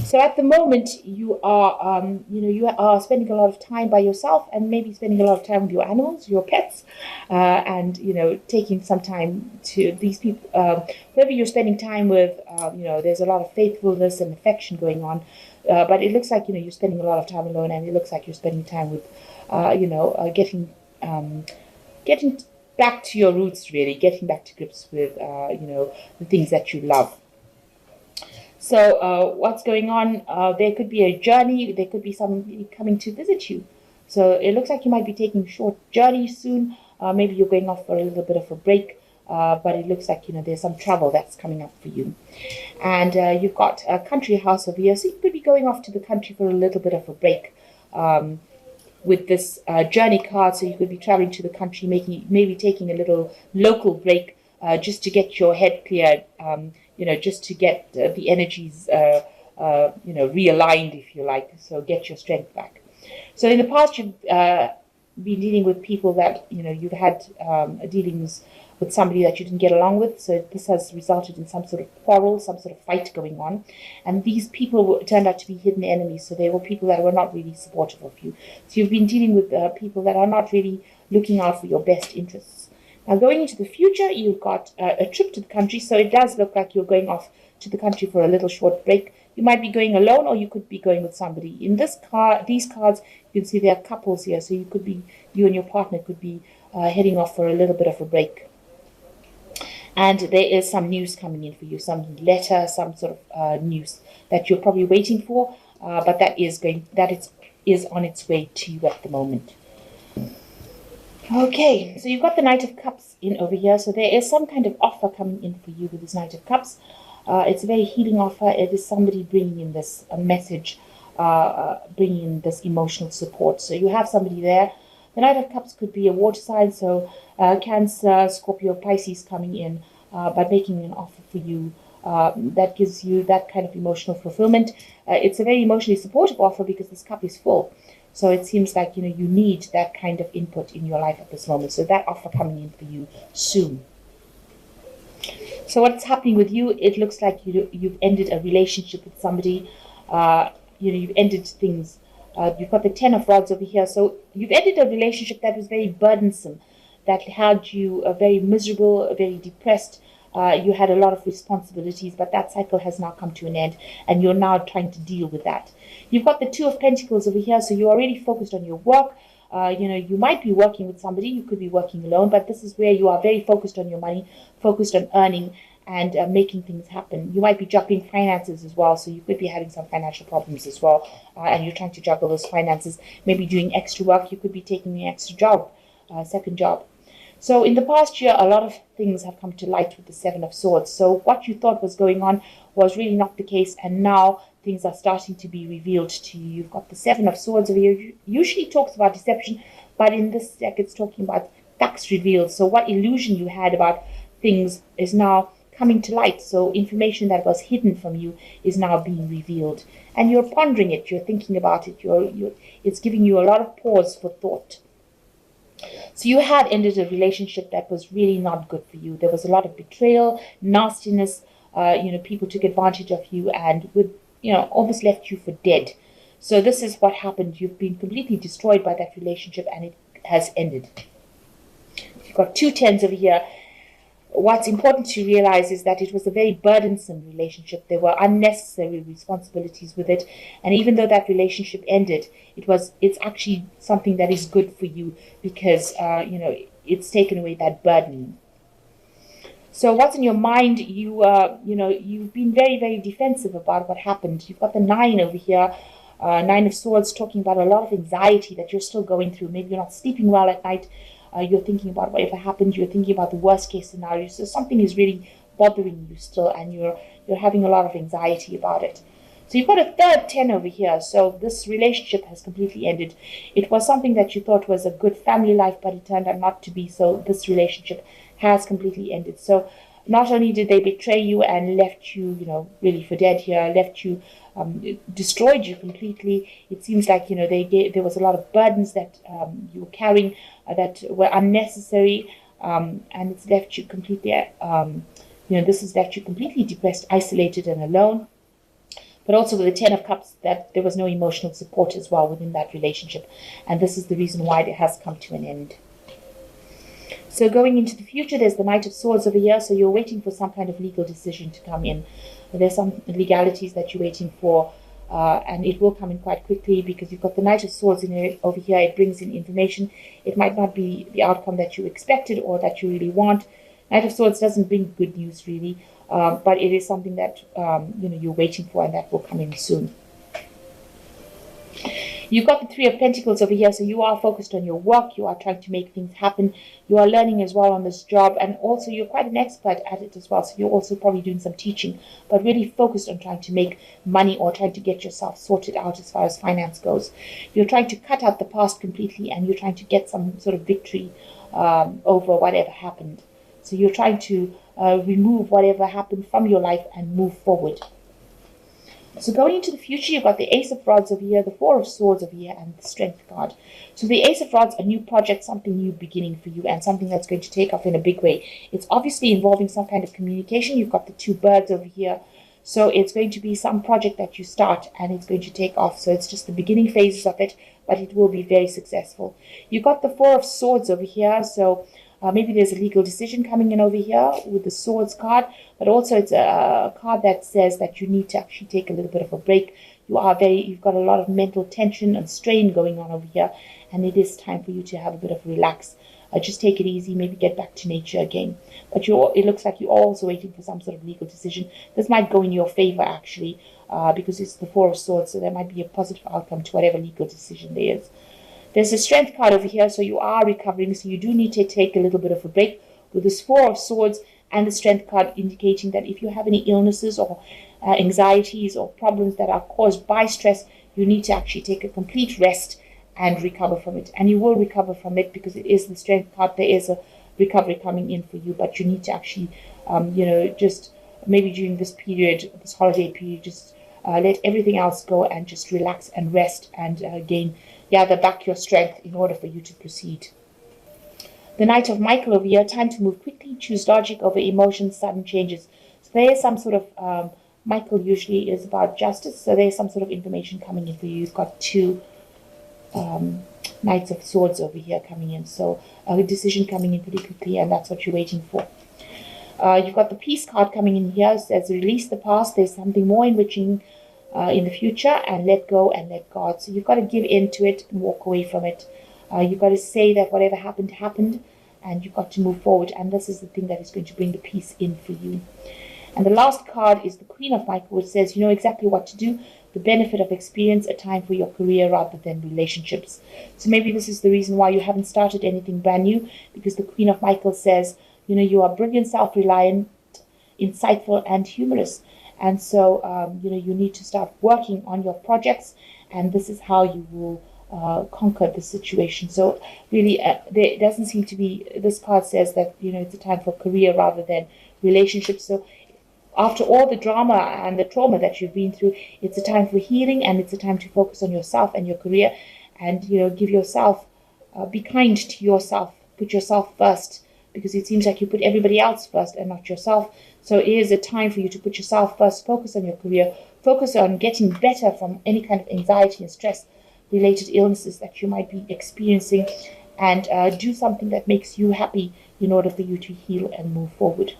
So at the moment, you are spending a lot of time by yourself, and maybe spending a lot of time with your animals, your pets, and taking some time to these people. Whoever you're spending time with, there's a lot of faithfulness and affection going on, but it looks like you're spending a lot of time alone, and it looks like you're spending time with, getting back to your roots, really, getting back to grips with, the things that you love. So, what's going on? There could be a journey. There could be somebody coming to visit you. So it looks like you might be taking a short journey soon. Maybe you're going off for a little bit of a break. But it looks like there's some travel that's coming up for you, and you've got a country house over here. So you could be going off to the country for a little bit of a break. With this journey card, so you could be traveling to the country, making maybe taking a little local break, just to get your head cleared, just to get the energies, realigned, if you like, so get your strength back. So in the past, you've been dealing with people that you've had dealings with somebody that you didn't get along with. So this has resulted in some sort of quarrel, some sort of fight going on. And these people turned out to be hidden enemies. So they were people that were not really supportive of you. So you've been dealing with people that are not really looking out for your best interests. Now, going into the future, you've got a trip to the country. So it does look like you're going off to the country for a little short break. You might be going alone, or you could be going with somebody. In these cards, you can see there are couples here. So you and your partner could be heading off for a little bit of a break. And there is some news coming in for you, some letter, some sort of news that you're probably waiting for, but that is on its way to you at the moment. Okay, so you've got the Knight of Cups in over here. So there is some kind of offer coming in for you with this Knight of Cups. It's a very healing offer. It is somebody bringing in this message, bringing in this emotional support. So you have somebody there. The Knight of Cups could be a water sign, so Cancer, Scorpio, Pisces coming in, by making an offer for you that gives you that kind of emotional fulfillment. It's a very emotionally supportive offer because this cup is full. So it seems like you need that kind of input in your life at this moment. So that offer coming in for you soon. So what's happening with you? It looks like you've ended a relationship with somebody. You've ended things. You've got the Ten of Rods over here. So you've ended a relationship that was very burdensome, that had you very miserable, very depressed. You had a lot of responsibilities, but that cycle has now come to an end, and you're now trying to deal with that. You've got the Two of Pentacles over here, so you're already focused on your work. You might be working with somebody, you could be working alone, but this is where you are very focused on your money, focused on earning, and making things happen. You might be juggling finances as well, so you could be having some financial problems as well, and you're trying to juggle those finances, maybe doing extra work. You could be taking an extra job, second job. So in the past year, a lot of things have come to light with the Seven of Swords. So what you thought was going on was really not the case, and now things are starting to be revealed to you. You've got the Seven of Swords over here. Usually talks about deception, but in this deck it's talking about facts revealed. So what illusion you had about things is now coming to light. So information that was hidden from you is now being revealed, and you're pondering it. You're thinking about it. It's giving you a lot of pause for thought. So you had ended a relationship that was really not good for you. There was a lot of betrayal, nastiness. People took advantage of you and almost left you for dead. So this is what happened. You've been completely destroyed by that relationship, and it has ended. You've got two tens over here. What's important to realize is that it was a very burdensome relationship. There were unnecessary responsibilities with it. And even though that relationship ended, it's actually something that is good for you because, it's taken away that burden. So what's in your mind? You've been very, very defensive about what happened. You've got the Nine over here. Nine of Swords, talking about a lot of anxiety that you're still going through. Maybe you're not sleeping well at night. You're thinking about whatever happened. You're thinking about the worst case scenario. So something is really bothering you still, and you're having a lot of anxiety about it. So you've got a third 10 over here. So this relationship has completely ended. It was something that you thought was a good family life, but it turned out not to be. So this relationship has completely ended. So not only did they betray you and left you, really for dead here, left you, destroyed you completely. It seems like, there was a lot of burdens that you were carrying that were unnecessary, and it's left you completely, this has left you completely depressed, isolated, and alone. But also with the Ten of Cups, that there was no emotional support as well within that relationship. And this is the reason why it has come to an end. So going into the future, there's the Knight of Swords over here. So you're waiting for some kind of legal decision to come in. There's some legalities that you're waiting for. And it will come in quite quickly because you've got the Knight of Swords in here, over here. It brings in information. It might not be the outcome that you expected or that you really want. Knight of Swords doesn't bring good news really, but it is something that you're waiting for, and that will come in soon. You've got the Three of Pentacles over here, so you are focused on your work. You are trying to make things happen. You are learning as well on this job, and also you're quite an expert at it as well. So you're also probably doing some teaching, but really focused on trying to make money or trying to get yourself sorted out as far as finance goes. You're trying to cut out the past completely, and you're trying to get some sort of victory over whatever happened. So you're trying to remove whatever happened from your life and move forward. So going into the future, you've got the Ace of Rods over here, the Four of Swords over here, and the Strength card. So the Ace of Rods, a new project, something new beginning for you, and something that's going to take off in a big way. It's obviously involving some kind of communication. You've got the two birds over here. So it's going to be some project that you start, and it's going to take off. So it's just the beginning phases of it, but it will be very successful. You've got the Four of Swords over here. So maybe there's a legal decision coming in over here with the Swords card, but also it's a card that says that you need to actually take a little bit of a break. You've got a lot of mental tension and strain going on over here, and it is time for you to have a bit of relax. Just take it easy, maybe get back to nature again. But it looks like you're also waiting for some sort of legal decision. This might go in your favor, actually, because it's the Four of Swords, so there might be a positive outcome to whatever legal decision there is. There's a Strength card over here, so you are recovering, so you do need to take a little bit of a break with this Four of Swords and the Strength card indicating that if you have any illnesses or anxieties or problems that are caused by stress, you need to actually take a complete rest and recover from it. And you will recover from it because it is the Strength card. There is a recovery coming in for you, but you need to actually, just maybe during this period, this holiday period, just let everything else go and just relax and rest and gather back your strength in order for you to proceed. The Knight of Michael over here, time to move quickly, choose logic over emotions, sudden changes. So there is some sort of, Michael usually is about justice, so there's some sort of information coming in for you. You've got two Knights of Swords over here coming in, so a decision coming in pretty quickly, and that's what you're waiting for. You've got the Peace card coming in here, says release the past, there's something more enriching in the future, and let go and let God. So you've got to give in to it and walk away from it. You've got to say that whatever happened, happened, and you've got to move forward. And this is the thing that is going to bring the peace in for you. And the last card is the Queen of Michael, which says you know exactly what to do, the benefit of experience, a time for your career rather than relationships. So maybe this is the reason why you haven't started anything brand new, because the Queen of Michael says, you are brilliant, self-reliant, insightful, and humorous. And so, you need to start working on your projects, and this is how you will conquer the situation. So really, there doesn't seem to be, this card says that, it's a time for career rather than relationships. So after all the drama and the trauma that you've been through, it's a time for healing, and it's a time to focus on yourself and your career, and, give yourself, be kind to yourself, put yourself first, because it seems like you put everybody else first and not yourself. So it is a time for you to put yourself first, focus on your career, focus on getting better from any kind of anxiety and stress-related illnesses that you might be experiencing, and do something that makes you happy in order for you to heal and move forward.